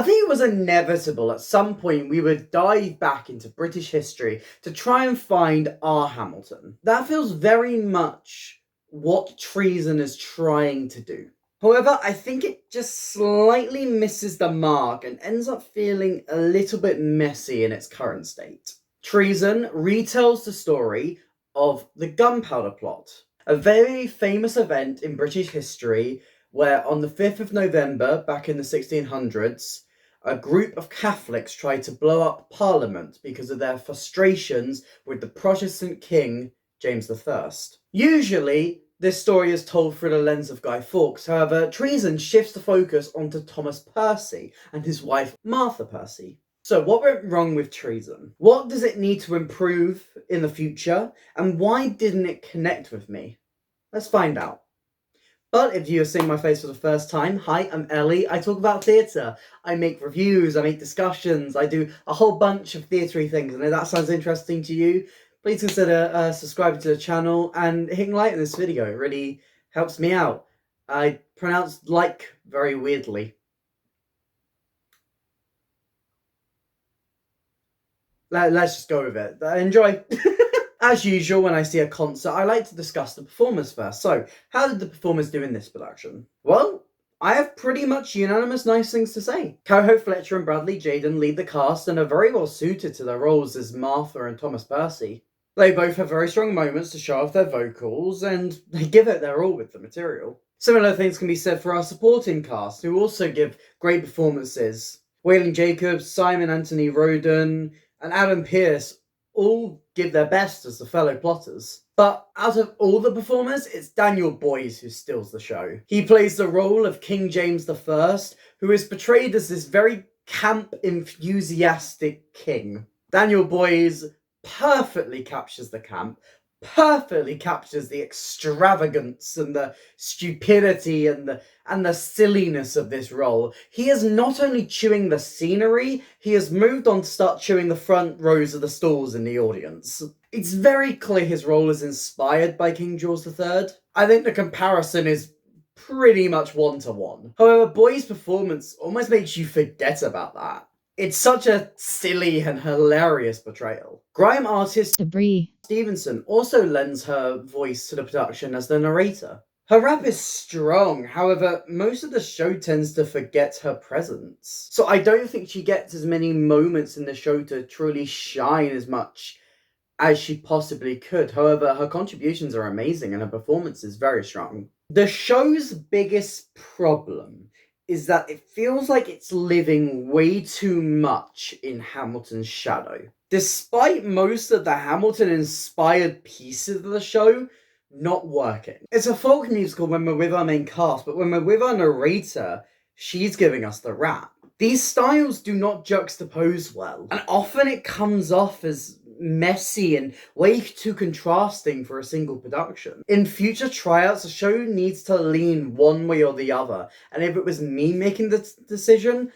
I think it was inevitable at some point we would dive back into British history to try and find our Hamilton. That feels very much what Treason is trying to do. However, I think it just slightly misses the mark and ends up feeling a little bit messy in its current state. Treason retells the story of the Gunpowder Plot, a very famous event in British history where on the 5th of November, back in the 1600s, a group of Catholics tried to blow up Parliament because of their frustrations with the Protestant king, James I. Usually, this story is told through the lens of Guy Fawkes. However, Treason shifts the focus onto Thomas Percy and his wife, Martha Percy. So, what went wrong with Treason? What does it need to improve in the future? And why didn't it connect with me? Let's find out. But if you're seeing my face for the first time, hi, I'm Ellie. I talk about theatre. I make reviews, I make discussions, I do a whole bunch of theatre-y things. And if that sounds interesting to you, please consider subscribing to the channel and hitting like in this video. It really helps me out. I pronounce like very weirdly. Let's just go with it. Enjoy! As usual, when I see a concert, I like to discuss the performers first. So, how did the performers do in this production? Well, I have pretty much unanimous nice things to say. Coho, Fletcher and Bradley Jaden lead the cast and are very well suited to their roles as Martha and Thomas Percy. They both have very strong moments to show off their vocals, and they give it their all with the material. Similar things can be said for our supporting cast, who also give great performances. Waylon Jacobs, Simon Anthony Roden, and Adam Pearce all give their best as the fellow plotters. But out of all the performers, it's Daniel Boyes who steals the show. He plays the role of King James I, who is portrayed as this very camp, enthusiastic king. Daniel Boyes perfectly captures the camp, perfectly captures the extravagance and the stupidity and the silliness of this role. He is not only chewing the scenery, he has moved on to start chewing the front rows of the stalls in the audience. It's very clear his role is inspired by King George III. I think the comparison is pretty much one-to-one. However, Boy's performance almost makes you forget about that. It's such a silly and hilarious portrayal. Grime artist Debris Stevenson also lends her voice to the production as the narrator. Her rap is strong, however, most of the show tends to forget her presence. So I don't think she gets as many moments in the show to truly shine as much as she possibly could. However, her contributions are amazing and her performance is very strong. The show's biggest problem is that it feels like it's living way too much in Hamilton's shadow. Despite most of the Hamilton-inspired pieces of the show not working. It's a folk musical when we're with our main cast, but when we're with our narrator, she's giving us the rap. These styles do not juxtapose well, and often it comes off as messy and way too contrasting for a single production. In future tryouts, the show needs to lean one way or the other, and if it was me making the decision,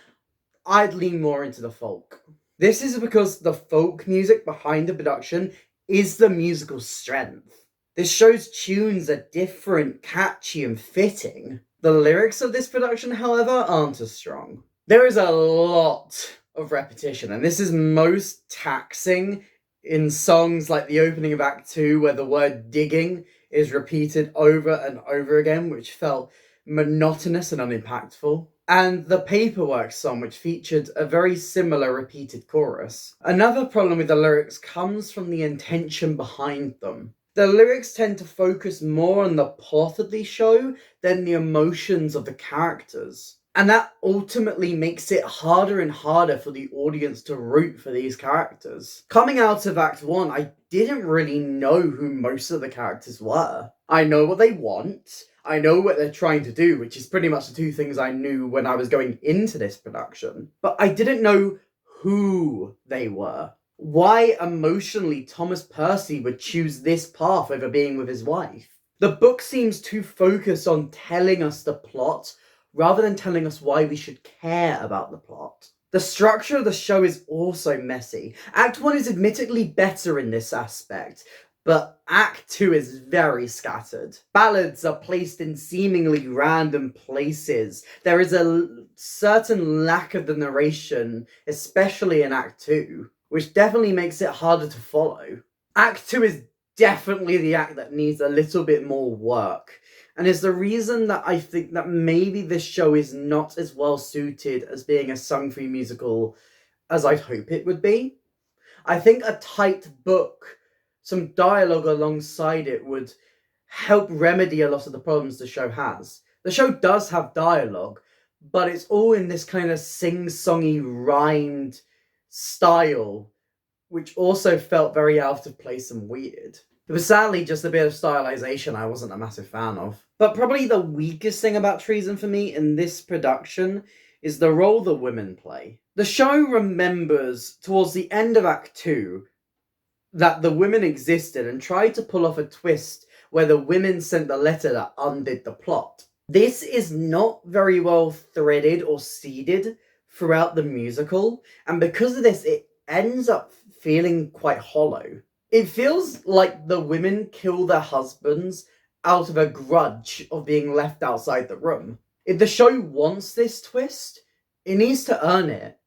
I'd lean more into the folk. This is because the folk music behind the production is the musical strength. This show's tunes are different, catchy, and fitting. The lyrics of this production, however, aren't as strong. There is a lot of repetition, and this is most taxing in songs like the opening of Act 2, where the word digging is repeated over and over again, which felt monotonous and unimpactful. And the Paperwork song, which featured a very similar repeated chorus. Another problem with the lyrics comes from the intention behind them. The lyrics tend to focus more on the plot of the show than the emotions of the characters. And that ultimately makes it harder and harder for the audience to root for these characters. Coming out of Act 1, I didn't really know who most of the characters were. I know what they want, I know what they're trying to do, which is pretty much the two things I knew when I was going into this production. But I didn't know who they were. Why emotionally Thomas Percy would choose this path over being with his wife. The book seems too focused on telling us the plot rather than telling us why we should care about the plot. The structure of the show is also messy. Act 1 is admittedly better in this aspect. But Act 2 is very scattered. Ballads are placed in seemingly random places. There is a certain lack of the narration, especially in Act 2, which definitely makes it harder to follow. Act 2 is definitely the act that needs a little bit more work, and is the reason that I think that maybe this show is not as well suited as being a sung-through musical as I'd hope it would be. I think a tight book, some dialogue alongside it, would help remedy a lot of the problems the show has. The show does have dialogue, but it's all in this kind of sing-songy, rhymed style, which also felt very out of place and weird. It was sadly just a bit of stylization I wasn't a massive fan of. But probably the weakest thing about Treason for me in this production is the role the women play. The show remembers, towards the end of Act 2, that the women existed and tried to pull off a twist where the women sent the letter that undid the plot. This is not very well threaded or seeded throughout the musical, and because of this, it ends up feeling quite hollow. It feels like the women kill their husbands out of a grudge of being left outside the room. If the show wants this twist, it needs to earn it.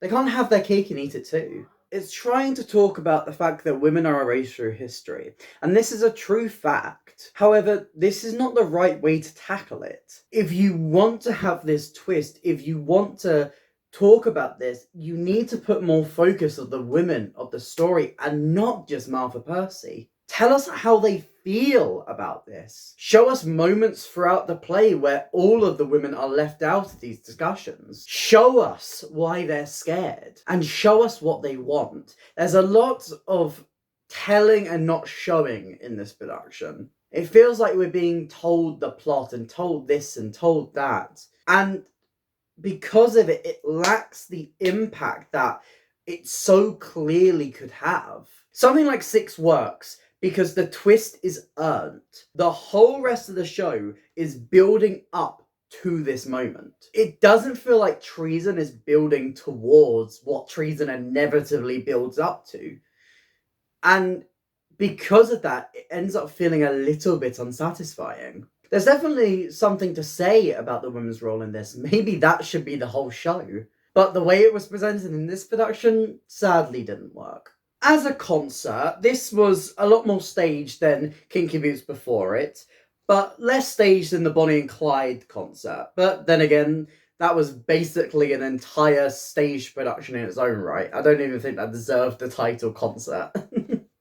They can't have their cake and eat it too. It's trying to talk about the fact that women are erased through history, and this is a true fact. However, this is not the right way to tackle it. If you want to have this twist, if you want to talk about this, you need to put more focus on the women of the story and not just Martha Percy. Tell us how they feel about this. Show us moments throughout the play where all of the women are left out of these discussions. Show us why they're scared and show us what they want. There's a lot of telling and not showing in this production. It feels like we're being told the plot and told this and told that. And because of it, it lacks the impact that it so clearly could have. Something like 6 works because the twist is earned. The whole rest of the show is building up to this moment. It doesn't feel like Treason is building towards what Treason inevitably builds up to. And because of that, it ends up feeling a little bit unsatisfying. There's definitely something to say about the women's role in this. Maybe that should be the whole show. But the way it was presented in this production sadly didn't work. As a concert, this was a lot more staged than Kinky Boots before it, but less staged than the Bonnie and Clyde concert. But then again, that was basically an entire staged production in its own right. I don't even think that deserved the title concert.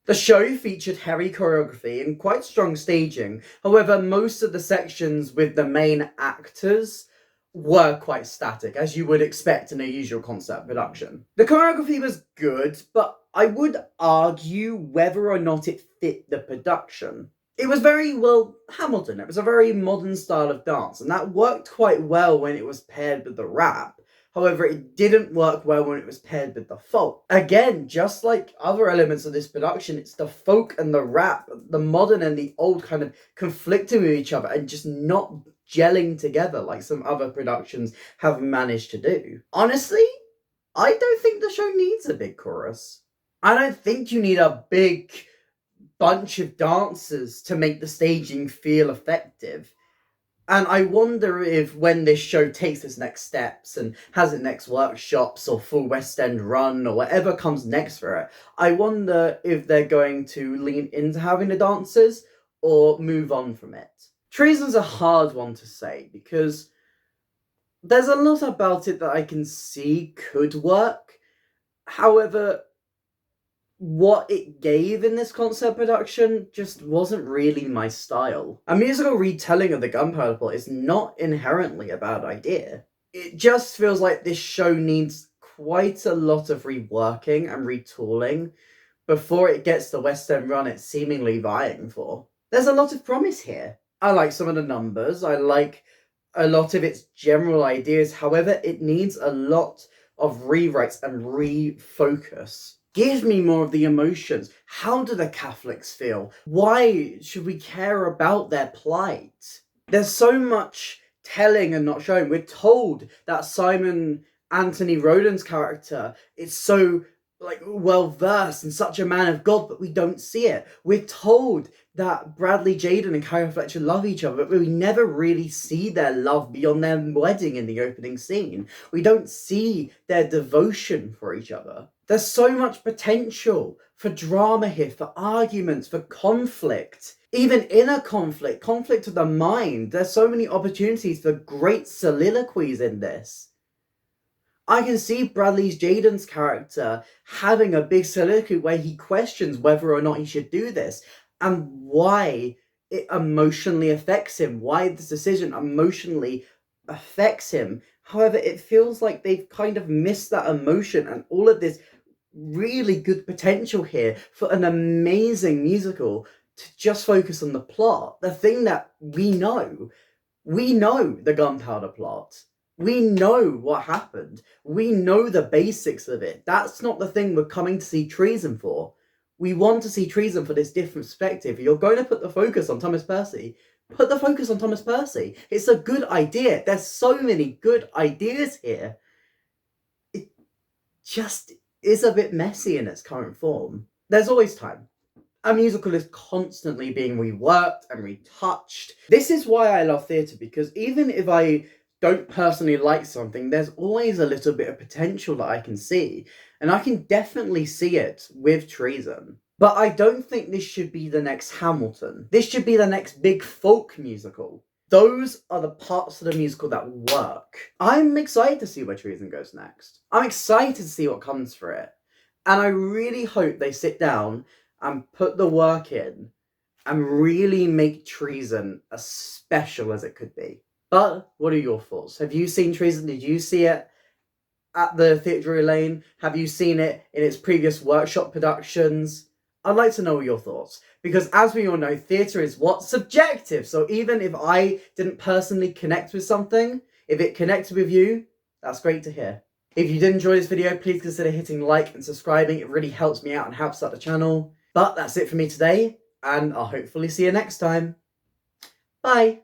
The show featured heavy choreography and quite strong staging. However, most of the sections with the main actors were quite static, as you would expect in a usual concert production. The choreography was good, but I would argue whether or not it fit the production. It was very, well, Hamilton. It was a very modern style of dance, and that worked quite well when it was paired with the rap. However, it didn't work well when it was paired with the folk. Again, just like other elements of this production, it's the folk and the rap, the modern and the old kind of conflicting with each other and just not gelling together like some other productions have managed to do. Honestly, I don't think the show needs a big chorus. I don't think you need a big bunch of dancers to make the staging feel effective. And I wonder if when this show takes its next steps and has its next workshops or full West End run or whatever comes next for it, I wonder if they're going to lean into having the dancers or move on from it. Treason's a hard one to say because there's a lot about it that I can see could work. However, what it gave in this concert production just wasn't really my style. A musical retelling of the Gunpowder Plot is not inherently a bad idea. It just feels like this show needs quite a lot of reworking and retooling before it gets the West End run it's seemingly vying for. There's a lot of promise here. I like some of the numbers, I like a lot of its general ideas, however, it needs a lot of rewrites and refocus. Give me more of the emotions. How do the Catholics feel? Why should we care about their plight? There's so much telling and not showing. We're told that Simon Anthony Rodin's character is so like well versed and such a man of God, but we don't see it. We're told that Bradley Jaden and Carrie Fletcher love each other, but we never really see their love beyond their wedding in the opening scene. We don't see their devotion for each other. There's so much potential for drama here, for arguments, for conflict. Even inner conflict, conflict of the mind. There's so many opportunities for great soliloquies in this. I can see Bradley Jaden's character having a big soliloquy where he questions whether or not he should do this and why it emotionally affects him, why this decision emotionally affects him. However, it feels like they've kind of missed that emotion and all of this really good potential here for an amazing musical to just focus on the plot. The thing that we know the gunpowder plot. We know what happened. We know the basics of it. That's not the thing we're coming to see Treason for. We want to see Treason for this different perspective. If you're going to put the focus on Thomas Percy, put the focus on Thomas Percy. It's a good idea. There's so many good ideas here. It just is a bit messy in its current form. There's always time. A musical is constantly being reworked and retouched. This is why I love theatre, because even if I don't personally like something, there's always a little bit of potential that I can see. And I can definitely see it with Treason. But I don't think this should be the next Hamilton. This should be the next big folk musical. Those are the parts of the musical that work. I'm excited to see where Treason goes next. I'm excited to see what comes for it. And I really hope they sit down and put the work in and really make Treason as special as it could be. But what are your thoughts? Have you seen Treason? Did you see it at the Theatre Royal Lane? Have you seen it in its previous workshop productions? I'd like to know your thoughts, because as we all know, theatre is what? Subjective. So even if I didn't personally connect with something, if it connected with you, that's great to hear. If you did enjoy this video, please consider hitting like and subscribing. It really helps me out and helps out the channel. But that's it for me today, and I'll hopefully see you next time. Bye!